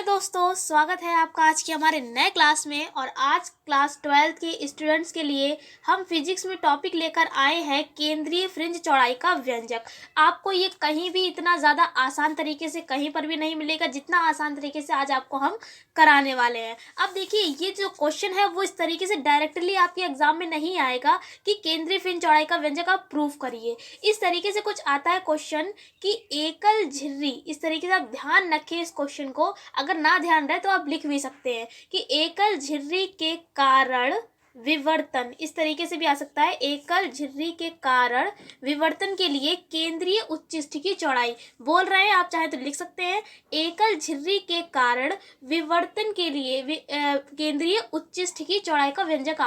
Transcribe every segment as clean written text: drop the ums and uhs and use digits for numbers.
दोस्तों, स्वागत है आपका आज के हमारे नए क्लास में। और आज क्लास 12th के स्टूडेंट्स के लिए हम फिजिक्स में टॉपिक लेकर आए हैं केंद्रीय फ्रिंज चौड़ाई का व्यंजक। आपको ये कहीं भी इतना ज़्यादा आसान तरीके से कहीं पर भी नहीं मिलेगा जितना आसान तरीके से आज आपको हम कराने वाले हैं। अब देखिए, ये जो क्वेश्चन है वो इस तरीके से डायरेक्टली आपके एग्जाम में नहीं आएगा कि केंद्रीय फ्रिंज चौड़ाई का व्यंजक आप प्रूव करिए। इस तरीके से कुछ आता है क्वेश्चन कि एकल झिर्री, इस तरीके से आप ध्यान रखें इस क्वेश्चन को। अगर ना ध्यान रहे तो आप लिख भी सकते हैं कि एकल झिर्री के कारण विवर्तन, इस तरीके से भी आ सकता है। एकल झिर्री के कारण विवर्तन के लिए केंद्रीय उच्चिष्ठ की चौड़ाई बोल रहे हैं, आप चाहे तो लिख सकते हैं। एकल झिर्री के कारण विवर्तन के लिए केंद्रीय उच्चिष्ठ की चौड़ाई का व्यंजक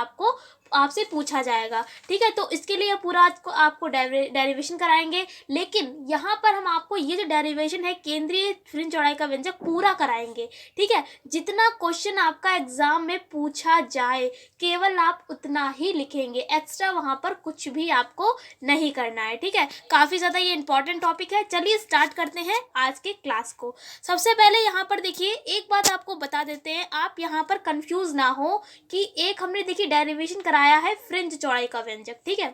आपसे पूछा जाएगा। ठीक है, तो इसके लिए पूरा आपको डेरिवेशन कराएंगे, लेकिन यहाँ पर हम आपको ये जो डेरिवेशन है केंद्रीय फ्रिंज चौड़ाई का व्यंजक पूरा कराएंगे। ठीक है, जितना क्वेश्चन आपका एग्जाम में पूछा जाए केवल आप उतना ही लिखेंगे, एक्स्ट्रा वहाँ पर कुछ भी आपको नहीं करना है। ठीक है, काफ़ी ज़्यादा ये इंपॉर्टेंट टॉपिक है। चलिए स्टार्ट करते हैं आज के क्लास को। सबसे पहले यहाँ पर देखिए, एक बात आपको बता देते हैं, आप यहाँ पर कंफ्यूज ना हो कि एक हमने देखिए डेरिवेशन कराया है फ्रिंज चौड़ाई का व्यंजक। ठीक है,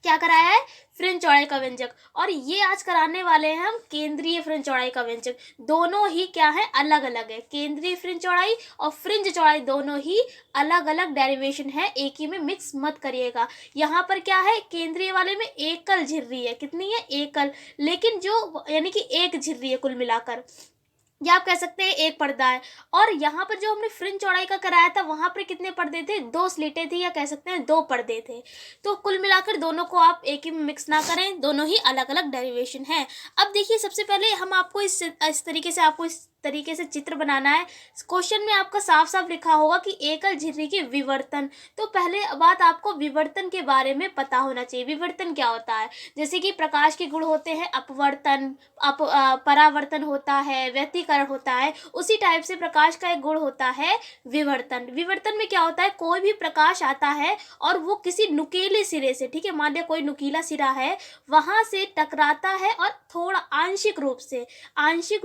क्या कराया है? फ्रिंज चौड़ाई का व्यंजक। और ये आज कराने वाले हैं हम केंद्रीय फ्रिंज चौड़ाई का व्यंजक। दोनों ही क्या है? अलग अलग है। केंद्रीय फ्रिंज चौड़ाई और फ्रिंज चौड़ाई दोनों ही अलग अलग डेरिवेशन है, एक ही में मिक्स मत करिएगा। यहाँ पर क्या है? केंद्रीय वाले में एकल झिर्री है। कितनी है? एकल। लेकिन जो यानी कि एक झिर्री है कुल मिलाकर, या आप कह सकते हैं एक पर्दा है। और यहाँ पर जो हमने फ्रिंज चौड़ाई का कराया था वहाँ पर कितने पर्दे थे? 2 स्लीटें थी, या कह सकते हैं 2 पर्दे थे। तो कुल मिलाकर दोनों को आप एक ही में मिक्स ना करें, दोनों ही अलग अलग डेरिवेशन है। अब देखिए, सबसे पहले हम आपको इस तरीके से चित्र बनाना है। क्वेश्चन में आपका साफ साफ लिखा होगा कि एकल झिर्री के विवर्तन। तो पहले बात आपको विवर्तन के बारे में पता होना चाहिए। विवर्तन क्या होता है? जैसे कि प्रकाश के गुण होते हैं अपवर्तन, परावर्तन होता है, व्यतिकरण होता है, उसी टाइप से प्रकाश का एक गुण होता है विवर्तन। विवर्तन में क्या होता है? कोई भी प्रकाश आता है और वो किसी नुकीले सिरे से, ठीक है, मान लिया कोई नुकीला सिरा है, वहां से टकराता है और थोड़ा आंशिक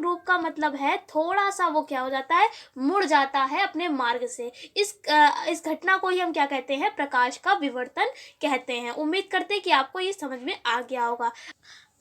रूप का मतलब है थोड़ा सा वो क्या हो जाता है? मुड़ जाता है अपने मार्ग से। इस घटना को ही हम क्या कहते हैं? प्रकाश का विवर्तन कहते हैं। उम्मीद करते हैं कि आपको ये समझ में आ गया होगा।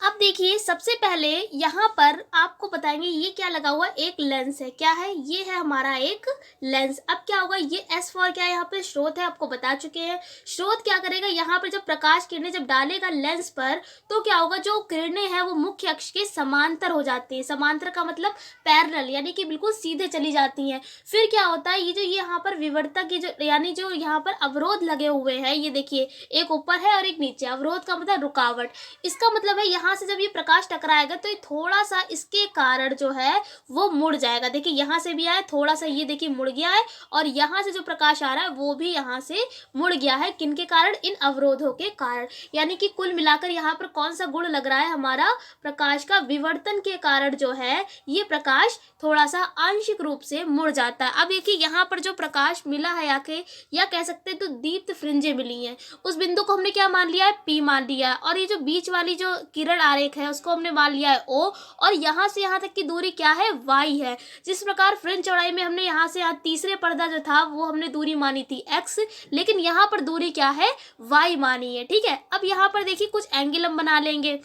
अब देखिए, सबसे पहले यहाँ पर आपको बताएंगे ये क्या लगा हुआ? एक लेंस है। क्या है? ये है हमारा एक लेंस। अब क्या होगा? ये एस फॉर क्या है? यहाँ पे स्रोत है, आपको बता चुके हैं। स्रोत क्या करेगा? यहाँ पर जब प्रकाश किरणें जब डालेगा लेंस पर, तो क्या होगा? जो किरणें हैं वो मुख्य अक्ष के समांतर हो जाती है। समांतर का मतलब पैरेलल, यानी कि बिल्कुल सीधे चली जाती हैं। फिर क्या होता है? ये जो यहाँ पर विवर्तक की जो यानी जो यहाँ पर अवरोध लगे हुए हैं, ये देखिए, एक ऊपर है और एक नीचे। अवरोध का मतलब रुकावट। इसका मतलब है यहाँ से जब ये प्रकाश टकराएगा तो ये थोड़ा सा इसके कारण जो है वो मुड़ जाएगा। देखिए, यहाँ से भी आया थोड़ा सा, ये देखिए मुड़ गया है, और यहाँ से जो प्रकाश आ रहा है वो भी यहाँ से मुड़ गया है। किनके कारण? इन अवरोधों के कारण। यानी कि कुल मिलाकर यहाँ पर कौन सा गुण लग रहा है हमारा? प्रकाश का विवर्तन के कारण जो है ये प्रकाश थोड़ा सा आंशिक रूप से मुड़ जाता है। अब देखिए, यहाँ पर जो प्रकाश मिला है आके, या कह सकते हैं तो दीप्त फ्रिंजें मिली हैं, उस बिंदु को हमने क्या मान लिया है? P मान लिया है। और ये जो बीच वाली जो किरण आरेख है उसको हमने मान लिया है O, और यहाँ से यहाँ तक की दूरी क्या है? Y है। जिस प्रकार फ्रिंज चौड़ाई में हमने यहाँ से यहाँ तीसरे पर्दा जो था वो हमने दूरी मानी थी X, लेकिन यहाँ पर दूरी क्या है? Y मानी है। ठीक है, अब यहाँ पर देखिए कुछ एंगल हम बना लेंगे।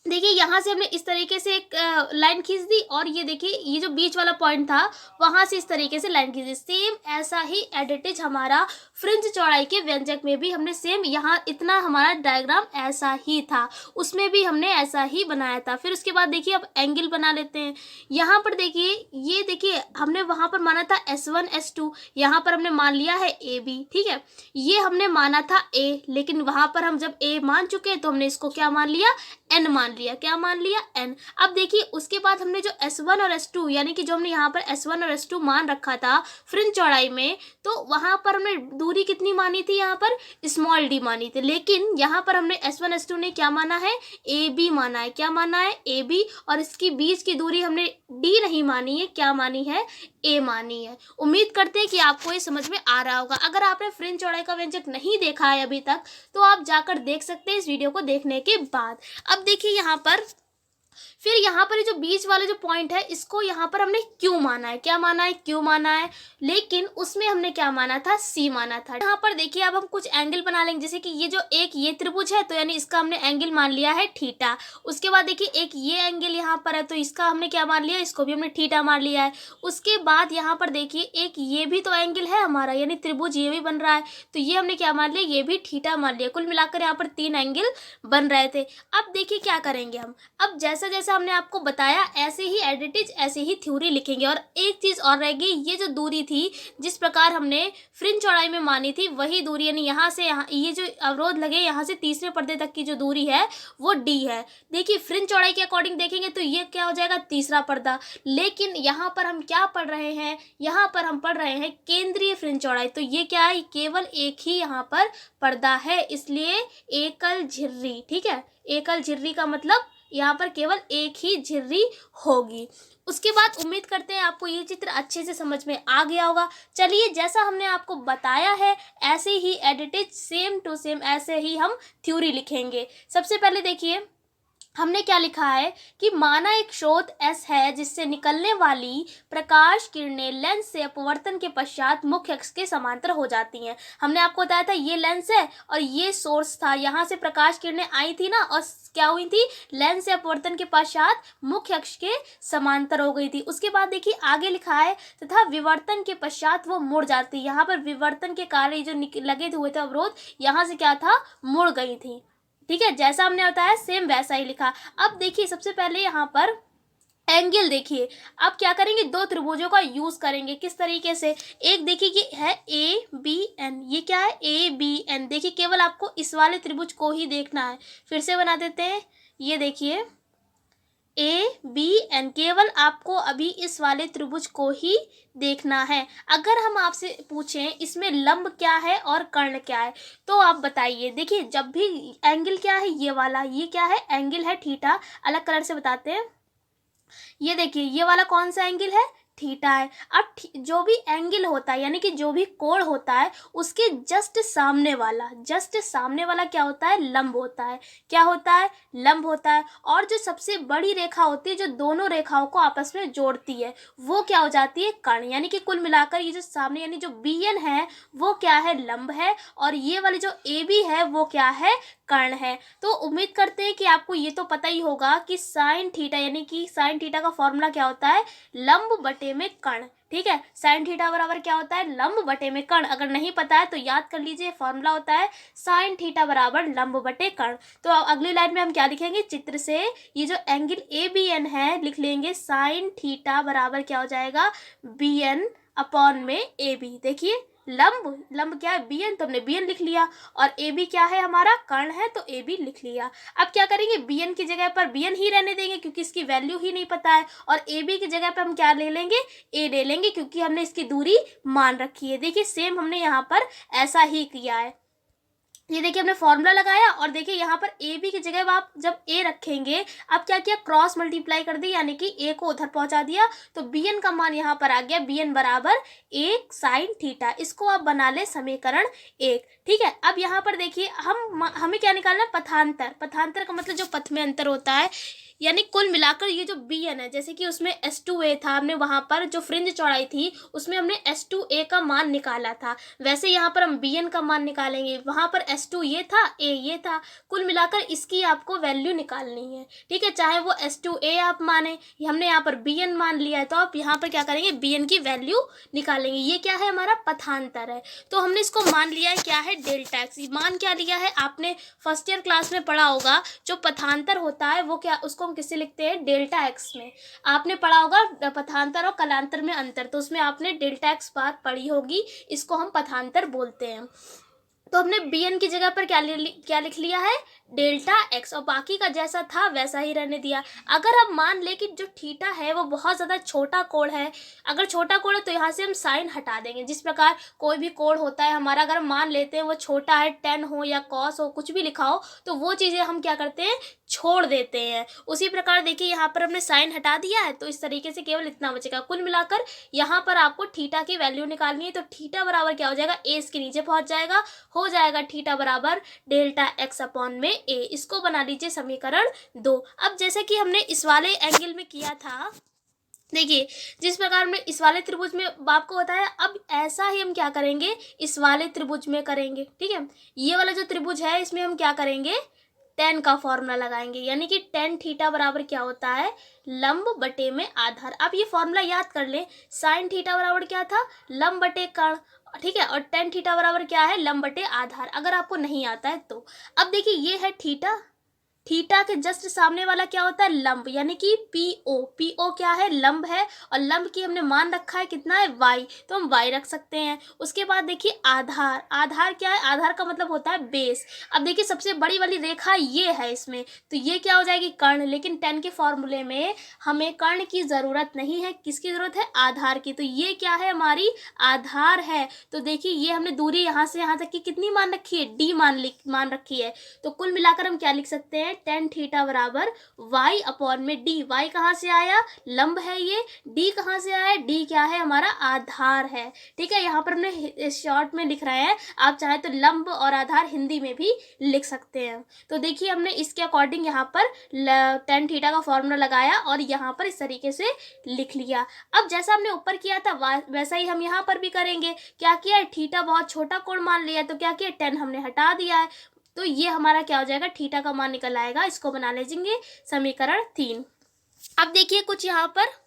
देखिए, यहाँ से हमने इस तरीके से एक लाइन खींच दी, और ये देखिए ये जो बीच वाला पॉइंट था वहाँ से इस तरीके से लाइन खींच दी। सेम ऐसा ही एडिटेज हमारा फ्रिंज चौड़ाई के व्यंजक में भी हमने सेम, यहाँ इतना हमारा डायग्राम ऐसा ही था, उसमें भी हमने ऐसा ही बनाया था। फिर उसके बाद देखिए अब एंगल बना लेते हैं। यहाँ पर देखिए, ये देखिए हमने वहाँ पर माना था S1 S2, यहाँ पर हमने मान लिया है AB। ठीक है, ये हमने माना था A, लेकिन वहाँ पर हम जब A मान चुके हैं तो हमने इसको क्या मान लिया? N मान लिया। क्या मान लिया? N। अब देखिए, उसके बाद हमने जो S1 और S2, यानी कि जो हमने यहाँ पर S1 और S2 मान रखा था फ्रिंज चौड़ाई में, तो वहाँ पर हमने दूरी कितनी मानी थी? यहाँ पर स्मॉल d मानी थी। लेकिन यहाँ पर हमने S1 S2 ने क्या माना है? AB माना है। क्या माना है? AB। और इसकी बीच की दूरी हमने d नहीं मानी है, क्या मानी है? A मानी है। उम्मीद करते हैं कि आपको ये समझ में आ रहा होगा। अगर आपने फ्रिंज चौड़ाई का व्यंजक नहीं देखा है अभी तक, तो आप जाकर देख सकते हैं इस वीडियो को देखने के बाद। अब देखिए, यहाँ पर फिर यहाँ पर जो बीच वाला जो पॉइंट है इसको यहाँ पर हमने क्यू माना है, क्या माना है, क्यू माना है, लेकिन उसमें हमने क्या माना था, सी माना था। यहाँ पर देखिए अब हम कुछ एंगल बना लेंगे, जैसे कि ये जो एक ये त्रिभुज है तो यानी इसका हमने एंगल मान लिया है थीटा। उसके बाद देखिए एक ये एंगल यहाँ पर है तो इसका हमने क्या मान लिया, इसको भी हमने थीटा मान लिया है। उसके बाद यहाँ पर देखिए एक ये भी तो एंगल है हमारा, यानी त्रिभुज ये भी बन रहा है तो ये हमने क्या मान लिया, ये भी थीटा मान लिया। कुल मिलाकर यहाँ पर 3 एंगल बन रहे थे। अब देखिए क्या करेंगे हम, अब जैसा जैसा हमने आपको बताया ऐसे ही एडिटिज ऐसे ही थ्योरी लिखेंगे। और एक चीज़ और रहेगी, ये जो दूरी थी जिस प्रकार हमने फ्रिंज चौड़ाई में मानी थी वही दूरी, यानी यहाँ से यहाँ ये जो अवरोध लगे यहाँ से तीसरे पर्दे तक की जो दूरी है वो डी है। देखिए फ्रिंज चौड़ाई के अकॉर्डिंग देखेंगे तो ये क्या हो जाएगा, तीसरा पर्दा। लेकिन यहाँ पर हम क्या पढ़ रहे हैं, यहाँ पर हम पढ़ रहे हैं केंद्रीय फ्रिंज चौड़ाई, तो ये क्या है, केवल एक ही यहाँ पर पर्दा है, इसलिए एकल झिर्री। ठीक है, एकल झिर्री का मतलब यहाँ पर केवल एक ही झिर्री होगी। उसके बाद उम्मीद करते हैं आपको ये चित्र अच्छे से समझ में आ गया होगा। चलिए जैसा हमने आपको बताया है ऐसे ही एडिटेज सेम टू सेम ऐसे ही हम थ्योरी लिखेंगे। सबसे पहले देखिए हमने क्या लिखा है कि माना एक स्रोत एस है जिससे निकलने वाली प्रकाश किरणें लेंस से अपवर्तन के पश्चात मुख्य अक्ष के समांतर हो जाती हैं। हमने आपको बताया था ये लेंस है और ये सोर्स था, यहाँ से प्रकाश किरणें आई थी ना और क्या हुई थी, लेंस से अपवर्तन के पश्चात मुख्य अक्ष के समांतर हो गई थी। उसके बाद देखिए आगे लिखा है तथा विवर्तन के पश्चात वो मुड़ जाती। यहाँ पर विवर्तन के कारण जो लगे हुए थे अवरोध यहाँ से क्या था, मुड़ गई थी। ठीक है, जैसा हमने बताया सेम वैसा ही लिखा। अब देखिए सबसे पहले यहाँ पर एंगल देखिए, अब क्या करेंगे, 2 त्रिभुजों का यूज करेंगे। किस तरीके से, एक देखिए कि है ए बी एन, ये क्या है ए बी एन। देखिए केवल आपको इस वाले त्रिभुज को ही देखना है, फिर से बना देते हैं। ये देखिए ए बी एन, केवल आपको अभी इस वाले त्रिभुज को ही देखना है। अगर हम आपसे पूछें इसमें लंब क्या है और कर्ण क्या है तो आप बताइए। देखिए जब भी एंगल क्या है, ये वाला, ये क्या है, एंगल है थीटा। अलग कलर से बताते हैं। ये देखिए ये वाला कौन सा एंगल है, थीटा है। अब जो भी एंगल होता है यानी कि जो भी कोण होता है उसके जस्ट सामने वाला क्या होता है, लंब होता है। क्या होता है, लंब होता है। और जो सबसे बड़ी रेखा होती है जो दोनों रेखाओं को आपस में जोड़ती है वो क्या हो जाती है, कर्ण। यानी कि कुल मिलाकर ये जो सामने यानी जो बी एन है वो क्या है, लंब है, और ये वाली जो ए बी है वो क्या है, कर्ण है। तो उम्मीद करते हैं कि आपको ये तो पता ही होगा कि साइन थीटा यानी कि साइन थीटा का फॉर्मूला क्या होता है, लंब बटे में कर्ण। ठीक है, साइन थीटा बराबर क्या होता है, लंब बटे में कर्ण। अगर नहीं पता है तो याद कर लीजिए, फॉर्मूला होता है साइन थीटा बराबर लंब बटे कर्ण। तो अगली लाइन में हम क्या लिखेंगे, चित्र से ये जो एंगल ए बी एन है लिख लेंगे साइन थीटा बराबर क्या हो जाएगा, बी एन अपॉन में ए बी। देखिए लंब क्या है, बी एन, तो हमने बी एन लिख लिया, और ए बी क्या है हमारा, कर्ण है, तो ए बी लिख लिया। अब क्या करेंगे, बी एन की जगह पर बी एन ही रहने देंगे क्योंकि इसकी वैल्यू ही नहीं पता है, और ए बी की जगह पर हम क्या ले लेंगे, ए ले लेंगे क्योंकि हमने इसकी दूरी मान रखी है। देखिए सेम हमने यहाँ पर ऐसा ही किया है। ये देखिए हमने फॉर्मूला लगाया और देखिए यहाँ पर ए बी की जगह आप जब ए रखेंगे, अब क्या किया, क्रॉस मल्टीप्लाई कर दी यानी कि ए को उधर पहुंचा दिया, तो बी एन का मान यहाँ पर आ गया, बी एन बराबर 1 साइन थीटा। इसको आप बना ले समीकरण 1। ठीक है, अब यहाँ पर देखिए हमें क्या निकालना है, पथांतर का मतलब जो पथ में अंतर होता है, यानी कुल मिलाकर ये जो बी एन है, जैसे कि उसमें S2A था, हमने वहाँ पर जो फ्रिंज चौड़ाई थी उसमें हमने S2A का मान निकाला था, वैसे यहाँ पर हम बी एन का मान निकालेंगे। वहाँ पर S2 ये था, A ये था, कुल मिलाकर इसकी आपको वैल्यू निकालनी है। ठीक है, चाहे वो S2A आप माने, हमने यहाँ पर बी एन मान लिया है, तो आप यहाँ पर क्या करेंगे, बी एन की वैल्यू निकालेंगे। ये क्या है, हमारा पथांतर है, तो हमने इसको मान लिया है क्या है, डेल्टा एक्स। मान क्या लिया है, आपने फर्स्ट ईयर क्लास में पढ़ा होगा, जो पथांतर होता है वो क्या, उसको हम किससे लिखते हैं, डेल्टा एक्स में। आपने पढ़ा होगा पथांतर और कलांतर में अंतर, तो उसमें आपने डेल्टा एक्स बात पढ़ी होगी, इसको हम पथांतर बोलते हैं। तो हमने बी एन की जगह पर क्या लिख लिया है, डेल्टा एक्स, और बाकी का जैसा था वैसा ही रहने दिया। अगर हम मान ले कि जो थीटा है वो बहुत ज़्यादा छोटा कोण है, अगर छोटा कोण है तो यहाँ से हम साइन हटा देंगे। जिस प्रकार कोई भी कोण होता है हमारा, अगर हम मान लेते हैं वो छोटा है, 10 हो या कॉस हो, कुछ भी लिखा हो, तो वो चीज़ें हम क्या करते हैं, छोड़ देते हैं। उसी प्रकार देखिए यहाँ पर हमने साइन हटा दिया है, तो इस तरीके से केवल इतना बचेगा। कुल मिलाकर यहाँ पर आपको थीटा की वैल्यू निकालनी है, तो थीटा बराबर क्या हो जाएगा, ए इसके नीचे पहुंच जाएगा, हो जाएगा थीटा बराबर डेल्टा एक्स अपॉन में ए। इसको बना लीजिए समीकरण 2। अब जैसे कि हमने इस वाले एंगल में किया था, देखिए जिस प्रकार में इस वाले त्रिभुज में आपको बताया, अब ऐसा ही हम क्या करेंगे इस वाले त्रिभुज में करेंगे। ठीक है, ये वाला जो त्रिभुज है इसमें हम क्या करेंगे, टेन का फॉर्मूला लगाएंगे, यानी कि टेन थीटा बराबर क्या होता है, लंब बटे में आधार। अब ये फॉर्मूला याद कर ले, साइन थीटा बराबर क्या था, लंब बटे कर्ण, ठीक है, और टेन थीटा बराबर क्या है, लंब बटे आधार, अगर आपको नहीं आता है तो। अब देखिए ये है थीटा, थीटा के जस्ट सामने वाला क्या होता है, लंब, यानी कि पीओ। पीओ क्या है, लंब है, और लंब की हमने मान रखा है कितना है, वाई, तो हम वाई रख सकते हैं। उसके बाद देखिए आधार, आधार क्या है, आधार का मतलब होता है बेस। अब देखिए सबसे बड़ी वाली रेखा ये है इसमें, तो ये क्या हो जाएगी, कर्ण। लेकिन टेन के फॉर्मूले में हमें कर्ण की ज़रूरत नहीं है, किसकी ज़रूरत है, आधार की। तो ये क्या है, हमारी आधार है। तो देखिए ये हमने दूरी यहाँ से यहाँ तक की कितनी मान रखी है, डी मान रखी है। तो कुल मिलाकर हम क्या लिख सकते हैं, टेन थीटा बराबर वाई अपॉन में डी। वाई कहाँ से आया, लंब है ये, डी कहाँ से आया, डी क्या है, हमारा आधार है। ठीक है, यहाँ पर हमने शॉर्ट में लिख रहे हैं, आप चाहे तो लंब और आधार हिंदी में भी लिख सकते हैं। तो देखिए हमने इसके अकॉर्डिंग यहाँ पर टेन थीटा का फॉर्मूला लगाया और यहाँ पर इस तरीके से लिख लिया। अब जैसा हमने ऊपर किया था वैसा ही हम यहाँ पर भी करेंगे। क्या किया है, थीटा बहुत छोटा कोण मान लिया, तो क्या किया, टेन हमने हटा दिया है, तो ये हमारा क्या हो जाएगा, थीटा का मान निकल आएगा। इसको बना लीजिए समीकरण 3। अब देखिए कुछ यहाँ पर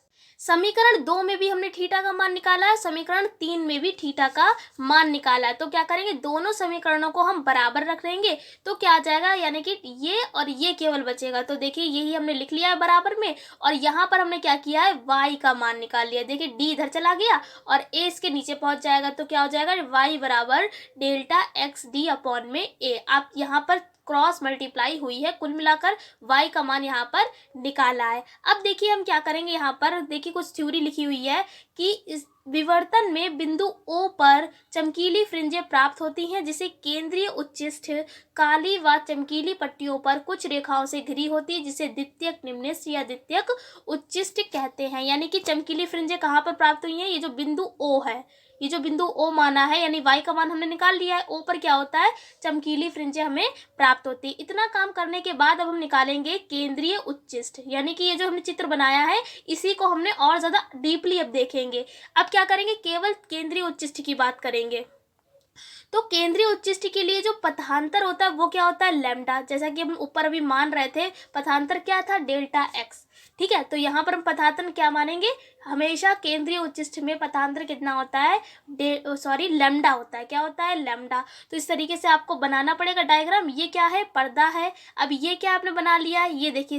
समीकरण 2 में भी हमने थीटा का मान निकाला है, समीकरण 3 में भी थीटा का मान निकाला है। तो क्या करेंगे, दोनों समीकरणों को हम बराबर रख देंगे, तो क्या आ जाएगा, यानी कि ये और ये केवल बचेगा। तो देखिए यही हमने लिख लिया है बराबर में, और यहाँ पर हमने क्या किया है, y का मान निकाल लिया। देखिए d इधर चला गया और a इसके नीचे पहुंच जाएगा, तो क्या हो जाएगा, y बराबर डेल्टा एक्स डी अपॉन में a। आप यहाँ पर क्रॉस मल्टीप्लाई हुई है, कुल मिलाकर y का मान यहाँ पर निकाला है। अब देखिए हम क्या करेंगे, यहाँ पर देखिए कुछ थ्योरी लिखी हुई है कि इस विवर्तन में बिंदु O पर चमकीली फ्रिंजें प्राप्त होती हैं, जिसे केंद्रीय उच्चिष्ठ काली व चमकीली पट्टियों पर कुछ रेखाओं से घिरी होती है, जिसे द्वितीयक निम्निष्ठ या द्वितीयक उच्चिष्ठ कहते हैं। यानी कि चमकीली फ्रिंजें कहाँ पर प्राप्त हुई हैं, ये जो बिंदु O है, ये जो बिंदु O माना है, यानी y का मान हमने निकाल लिया है, O पर क्या होता है, चमकीली फ्रिंजें हमें प्राप्त होती है। इतना काम करने के बाद अब हम निकालेंगे केंद्रीय उच्चिष्ठ, यानी कि ये जो हमने चित्र बनाया है इसी को हमने और ज़्यादा डीपली अब देखेंगे। अब क्या करेंगे, केवल केंद्रीय उच्चिष्ठ की बात करेंगे। तो केंद्रीय उच्चिष्ठ के लिए जो पथांतर होता है वो क्या होता है, लैम्डा। जैसा कि हम ऊपर अभी मान रहे थे, पथांतर क्या था, डेल्टा एक्स। ठीक है, तो यहाँ पर हम पथांतर क्या मानेंगे, हमेशा केंद्रीय उच्चिष्ठ में पथांतर कितना होता है, लैम्डा होता है। क्या होता है, लैम्डा। तो इस तरीके से आपको बनाना पड़ेगा डायग्राम। ये क्या है, पर्दा है। अब ये क्या आपने बना लिया है, ये देखिए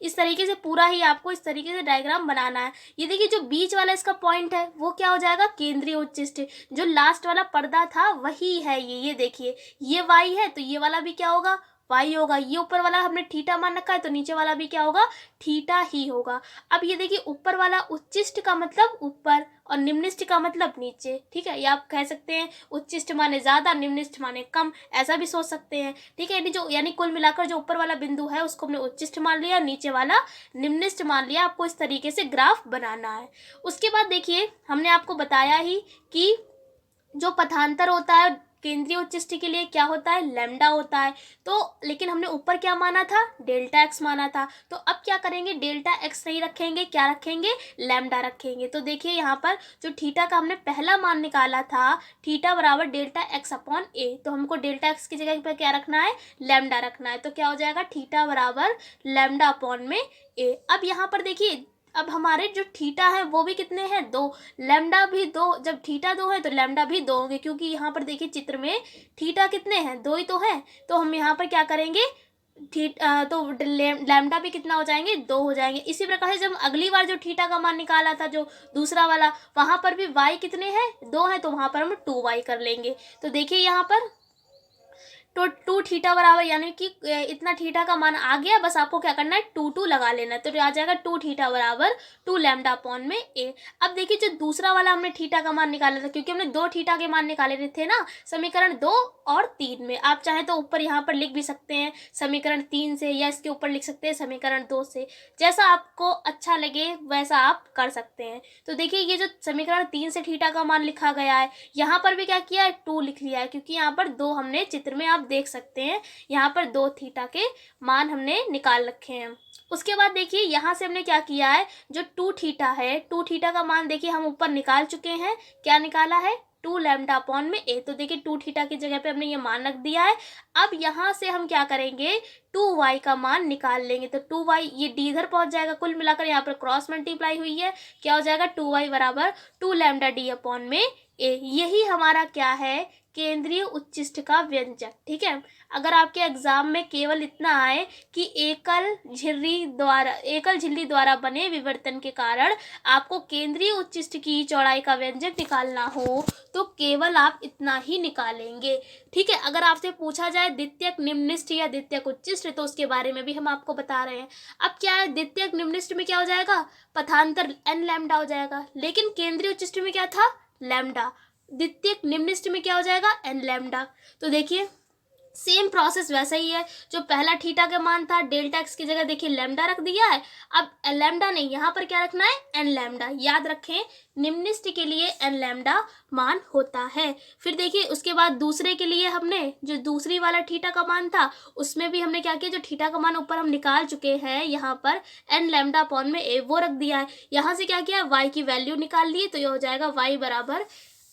इस तरीके से पूरा ही आपको इस तरीके से डायग्राम बनाना है। ये देखिए जो बीच वाला इसका पॉइंट है वो क्या हो जाएगा, केंद्रीय उच्चिष्ठ। जो लास्ट वाला पर्दा था वही है ये देखिए ये y है, तो ये वाला भी क्या होगा, y होगा। ये ऊपर वाला हमने थीटा मान रखा है, तो नीचे वाला भी क्या होगा, थीटा ही होगा। अब ये देखिए ऊपर वाला उच्चिष्ठ का मतलब ऊपर और निम्निष्ठ का मतलब नीचे। ठीक है, या आप कह सकते हैं उच्चिष्ठ माने ज़्यादा, निम्निष्ठ माने कम, ऐसा भी सोच सकते हैं। ठीक है, यानी कुल मिलाकर जो ऊपर वाला बिंदु है उसको हमने उच्चिष्ठ मान लिया, नीचे वाला निम्निष्ठ मान लिया। आपको इस तरीके से ग्राफ बनाना है। उसके बाद देखिए हमने आपको बताया ही कि जो पथांतर होता है केंद्रीय उच्चिष्ठ के लिए क्या होता है, लैम्डा होता है। तो लेकिन हमने ऊपर क्या माना था, डेल्टा एक्स माना था। तो अब क्या करेंगे, डेल्टा एक्स नहीं रखेंगे, क्या रखेंगे, लैम्डा रखेंगे। तो देखिए यहाँ पर जो थीटा का हमने पहला मान निकाला था, थीटा बराबर डेल्टा एक्स अपॉन ए, तो हमको डेल्टा एक्स की जगह पर क्या रखना है, लैम्डा रखना है। तो क्या हो जाएगा, थीटा बराबर लैम्डा अपॉन में ए। अब यहाँ पर देखिए अब हमारे जो थीटा है वो भी कितने हैं, 2, लैम्डा भी 2। जब थीटा 2 है तो लैम्डा भी 2 होंगे, क्योंकि यहाँ पर देखिए चित्र में थीटा कितने हैं, 2 ही तो हैं। तो हम यहाँ पर क्या करेंगे, तो लैम्डा भी कितना हो जाएंगे, 2 हो जाएंगे। इसी प्रकार से जब अगली बार जो थीटा का मान निकाला था, जो दूसरा वाला, वहाँ पर भी y कितने हैं, 2 हैं, तो वहाँ पर हम 2y कर लेंगे। तो देखिए यहाँ पर तो 2 थीटा बराबर यानी कि इतना थीटा का मान आ गया, बस आपको क्या करना है 2 लगा लेना है। तो आ जाएगा 2 थीटा बराबर 2 लैम्डा अपॉन में ए। अब देखिए जो दूसरा वाला हमने थीटा का मान निकाला था, क्योंकि हमने 2 थीटा के मान निकाले थे ना समीकरण 2 और 3 में। आप चाहें तो ऊपर यहाँ पर लिख भी सकते हैं समीकरण 3 से, या इसके ऊपर लिख सकते हैं समीकरण 2 से, जैसा आपको अच्छा लगे वैसा आप कर सकते हैं। तो देखिए ये जो समीकरण 3 से थीटा का मान लिखा गया है, यहाँ पर भी क्या किया है 2 लिख लिया है, क्योंकि यहाँ पर 2 हमने चित्र में आप देख सकते हैं यहाँ पर 2 थीटा के मान हमने निकाल रखे हैं। उसके बाद देखिए यहाँ से हमने क्या किया है, जो 2 थीटा है 2 थीटा का मान देखिए हम ऊपर निकाल चुके हैं। क्या निकाला है 2 लैम्डा अपॉन में ए। तो देखिए 2 थीटा की जगह पे हमने ये मान रख दिया है। अब यहाँ से हम क्या करेंगे 2y का मान निकाल लेंगे। तो 2y ये डी इधर पहुँच जाएगा, कुल मिलाकर यहाँ पर क्रॉस मल्टीप्लाई हुई है, क्या हो जाएगा 2y बराबर 2 लैम्डा डी अपॉन में ए। यही हमारा क्या है केंद्रीय उच्चिष्ट का व्यंजक। ठीक है, अगर आपके एग्जाम में केवल इतना आए कि एकल झिल्ली द्वारा बने विवर्तन के कारण आपको केंद्रीय उच्चिष्ट की चौड़ाई का व्यंजक निकालना हो, तो केवल आप इतना ही निकालेंगे। ठीक है, अगर आपसे पूछा जाए द्वितीयक निम्निष्ठ या द्वितीयक उच्चिष्ट, तो उसके बारे में भी हम आपको बता रहे हैं। अब क्या है द्वितीयक निम्निष्ठ में क्या हो जाएगा पथांतर n लैम्डा हो जाएगा, लेकिन केंद्रीय उच्चिष्ट में क्या था लैम्डा, द्वितीयक निम्निष्ठ में क्या हो जाएगा n लैम्डा। तो देखिए सेम प्रोसेस वैसा ही है, जो पहला थीटा का मान था डेल्टा एक्स की जगह देखिए लैम्डा रख दिया है। अब लैम्डा नहीं, यहाँ पर क्या रखना है n लैम्डा। याद रखें निम्निष्ठ के लिए n लैम्डा मान होता है। फिर देखिए उसके बाद दूसरे के लिए हमने जो दूसरी वाला थीटा का मान था उसमें भी हमने क्या किया, जो थीटा का मान ऊपर हम निकाल चुके हैं यहाँ पर n लैम्डा अपॉन में ए वो रख दिया है। यहाँ से क्या किया y की वैल्यू निकाल ली, तो ये हो जाएगा y बराबर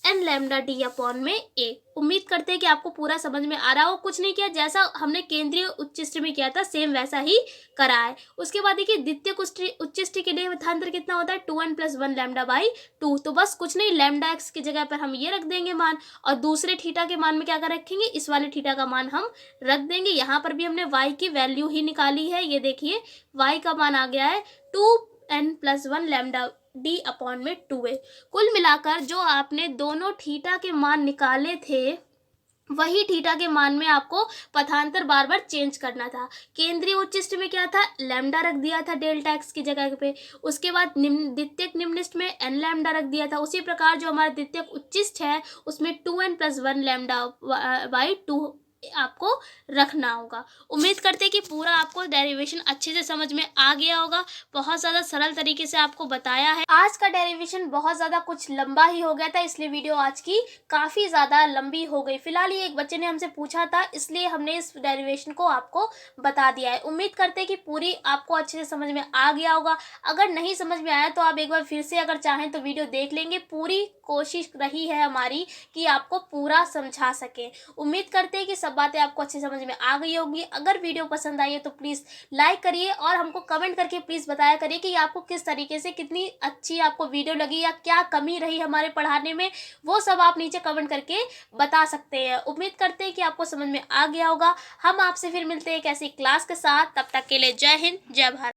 n लैम्डा डी अपॉन में ए। उम्मीद करते हैं कि आपको पूरा समझ में आ रहा हो। कुछ नहीं किया, जैसा हमने केंद्रीय उच्चिष्ट में किया था सेम वैसा ही करा है। उसके बाद देखिए द्वितीयक उच्चिष्ट के लिए मध्यांतर कितना होता है 2n + 1 लैम्डा बाई 2। तो बस कुछ नहीं, लैम्डा एक्स की जगह पर हम ये रख देंगे मान, और दूसरे थीटा के मान में क्या कर रखेंगे इस वाले थीटा का मान हम रख देंगे। यहाँ पर भी हमने y की वैल्यू ही निकाली है। ये देखिए y का मान आ गया है 2n + 1 लैम्डा डी अपॉन में 2a। कुल मिलाकर जो आपने दोनों थीटा के मान निकाले थे वही थीटा के मान में आपको पथांतर बार बार चेंज करना था। केंद्रीय उच्चिष्ट में क्या था लैम्डा रख दिया था डेल्टा एक्स की जगह पे। उसके बाद द्वितीयक निम्निष्ठ में n लैम्डा रख दिया था। उसी प्रकार जो हमारा द्वितीयक उच्चिष्ट है उसमें 2n + 1 लैम्डा बाई 2 आपको रखना होगा। उम्मीद करते हैं कि पूरा आपको डेरिवेशन अच्छे से समझ में आ गया होगा। बहुत ज़्यादा सरल तरीके से आपको बताया है। आज का डेरिवेशन बहुत ज़्यादा कुछ लंबा ही हो गया था, इसलिए वीडियो आज की काफ़ी ज़्यादा लंबी हो गई। फिलहाल ये एक बच्चे ने हमसे पूछा था, इसलिए हमने इस डेरिवेशन को आपको बता दिया है। उम्मीद करते हैं कि पूरी आपको अच्छे से समझ में आ गया होगा। अगर नहीं समझ में आया तो आप एक बार फिर से अगर चाहें तो वीडियो देख लेंगे। पूरी कोशिश रही है हमारी कि आपको पूरा समझा सकें। उम्मीद करते हैं कि सब बातें आपको अच्छे समझ में आ गई होंगी। अगर वीडियो पसंद आई है तो प्लीज़ लाइक करिए और हमको कमेंट करके प्लीज़ बताया करिए कि आपको किस तरीके से कितनी अच्छी आपको वीडियो लगी या क्या कमी रही हमारे पढ़ाने में, वो सब आप नीचे कमेंट करके बता सकते हैं। उम्मीद करते हैं कि आपको समझ में आ गया होगा। हम आपसे फिर मिलते हैं एक ऐसी क्लास के साथ, तब तक के लिए जय हिंद जय भारत।